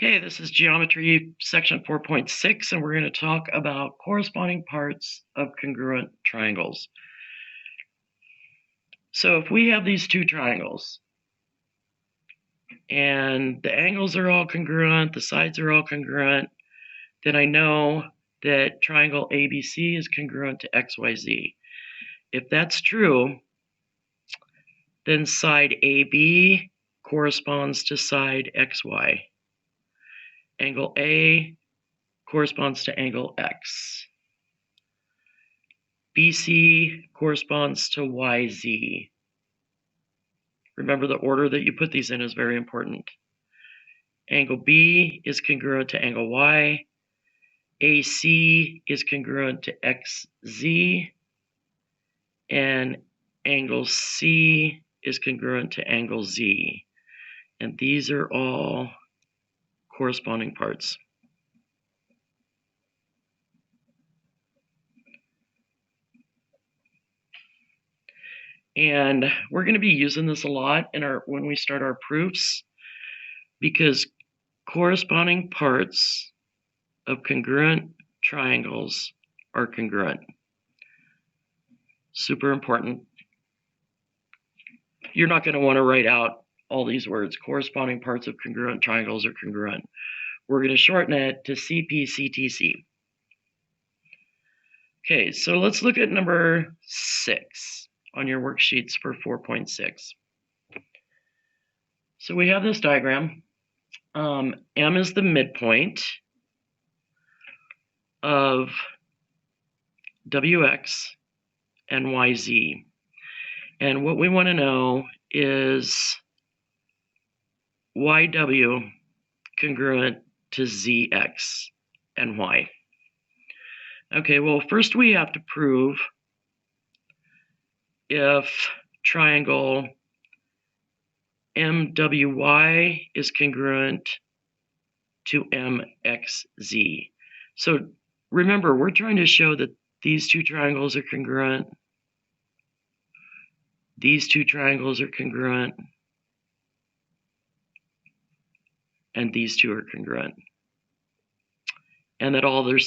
Okay, this is geometry section 4.6, and we're going to talk about corresponding parts of congruent triangles. So if we have these two triangles, and the angles are all congruent, the sides are all congruent, then I know that triangle ABC is congruent to XYZ. If that's true, then side AB corresponds to side XY. Angle A corresponds to angle X. BC corresponds to YZ. Remember, the order that you put these in is very important. Angle B is congruent to angle Y. AC is congruent to XZ. And angle C is congruent to angle Z. And these are all corresponding parts. And we're going to be using this a lot in when we start our proofs, because corresponding parts of congruent triangles are congruent. Super important. You're not going to want to write out all these words. Corresponding parts of congruent triangles are congruent. We're going to shorten it to CPCTC. Okay, so let's look at number 6 on your worksheets for 4.6. So we have this diagram. M is the midpoint of WX and YZ. And what we want to know is YW congruent to ZX and Y. Okay, well, first we have to prove if triangle MWY is congruent to MXZ. So remember, we're trying to show that these two triangles are congruent. These two triangles are congruent. And these two are congruent. And that all their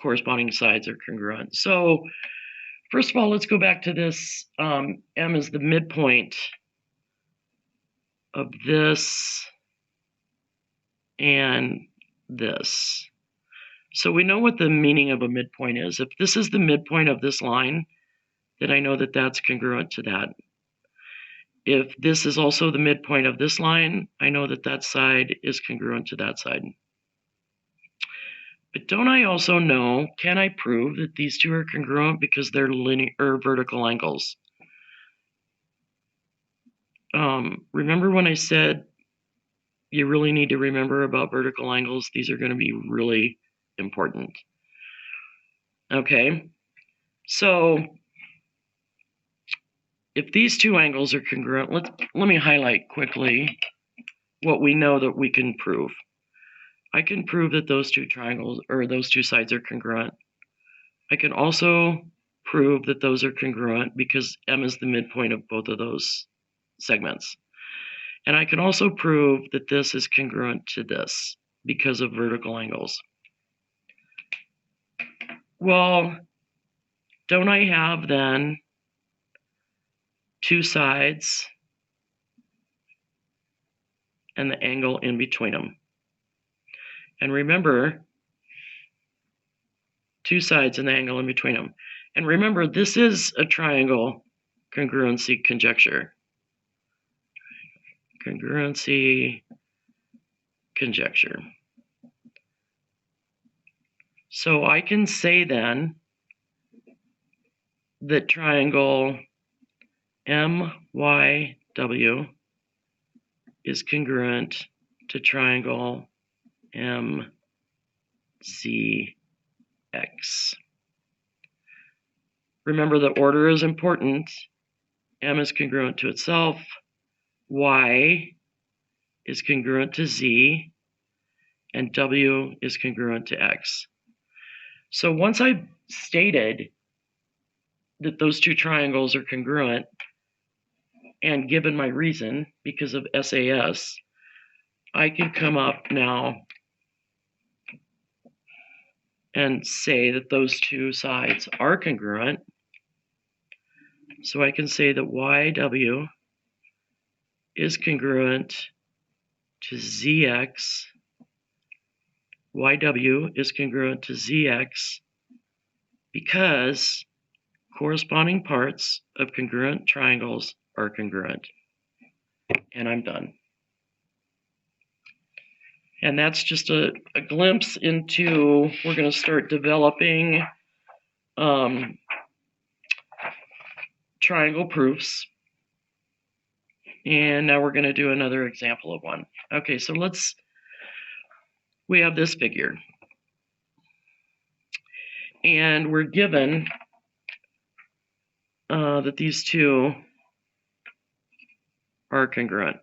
corresponding sides are congruent. So first of all, let's go back to this. M is the midpoint of this and this. So we know what the meaning of a midpoint is. If this is the midpoint of this line, then I know that that's congruent to that. If this is also the midpoint of this line, I know that that side is congruent to that side. But don't I also know, can I prove that these two are congruent because they're linear or vertical angles? Remember when I said you really need to remember about vertical angles? These are going to be really important. Okay, so if these two angles are congruent, let me highlight quickly what we know that we can prove. I can prove that those two triangles, or those two sides, are congruent. I can also prove that those are congruent because M is the midpoint of both of those segments. And I can also prove that this is congruent to this because of vertical angles. Well, don't I have then two sides and the angle in between them? And remember, two sides and the angle in between them. And remember, this is a triangle congruency conjecture. Congruency conjecture. So I can say then that triangle MYW is congruent to triangle MZX. Remember, the order is important. M is congruent to itself. Y is congruent to Z. And W is congruent to X. So once I've stated that those two triangles are congruent and given my reason because of SAS, I can come up now and say that those two sides are congruent. So I can say that YW is congruent to ZX. YW is congruent to ZX because corresponding parts of congruent triangles are congruent. And I'm done. And that's just a glimpse into, we're going to start developing triangle proofs. And now we're going to do another example of one. Okay, so we have this figure. And we're given that these two are congruent.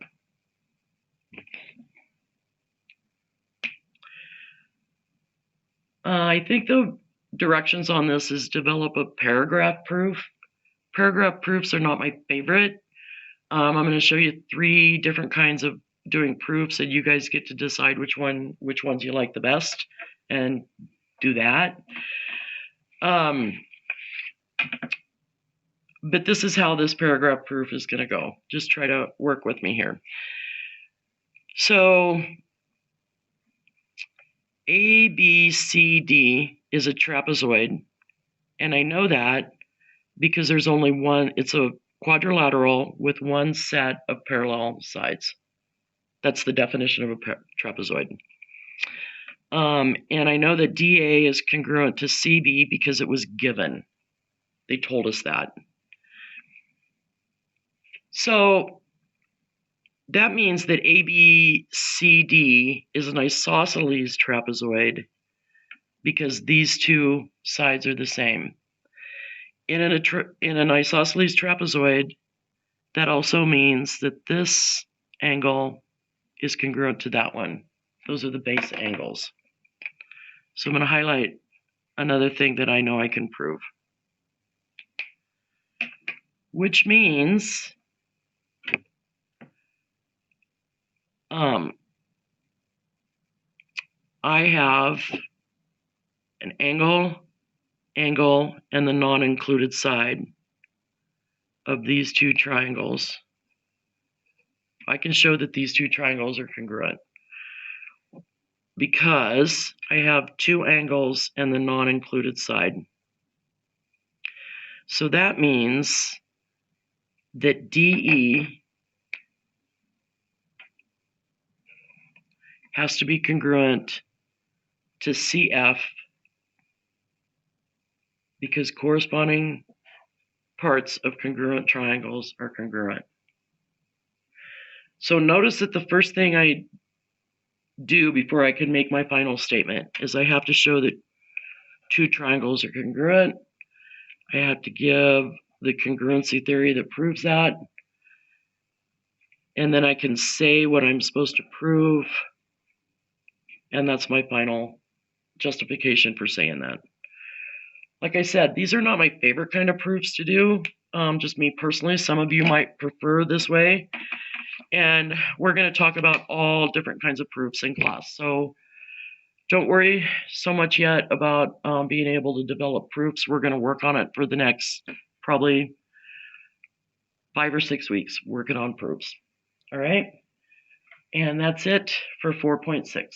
I think the directions on this is develop a paragraph proof. Paragraph proofs are not my favorite. I'm going to show you 3 different kinds of doing proofs, and you guys get to decide which ones you like the best and do that. But this is how this paragraph proof is going to go. Just try to work with me here. So ABCD is a trapezoid, and I know that because there's only one. It's a quadrilateral with one set of parallel sides. That's the definition of a trapezoid. And I know that DA is congruent to CB because it was given. They told us that. So that means that ABCD is an isosceles trapezoid because these two sides are the same. In an isosceles trapezoid, that also means that this angle is congruent to that one. Those are the base angles. So I'm going to highlight another thing that I know I can prove, which means I have an angle, and the non-included side of these two triangles. I can show that these two triangles are congruent because I have 2 angles and the non-included side. So that means that DE has to be congruent to CF because corresponding parts of congruent triangles are congruent. So notice that the first thing I do before I can make my final statement is I have to show that 2 triangles are congruent. I have to give the congruency theory that proves that. And then I can say what I'm supposed to prove. And that's my final justification for saying that. Like I said, these are not my favorite kind of proofs to do. Just me personally. Some of you might prefer this way. And we're going to talk about all different kinds of proofs in class. So don't worry so much yet about being able to develop proofs. We're going to work on it for the next probably 5 or 6 weeks, working on proofs. All right. And that's it for 4.6.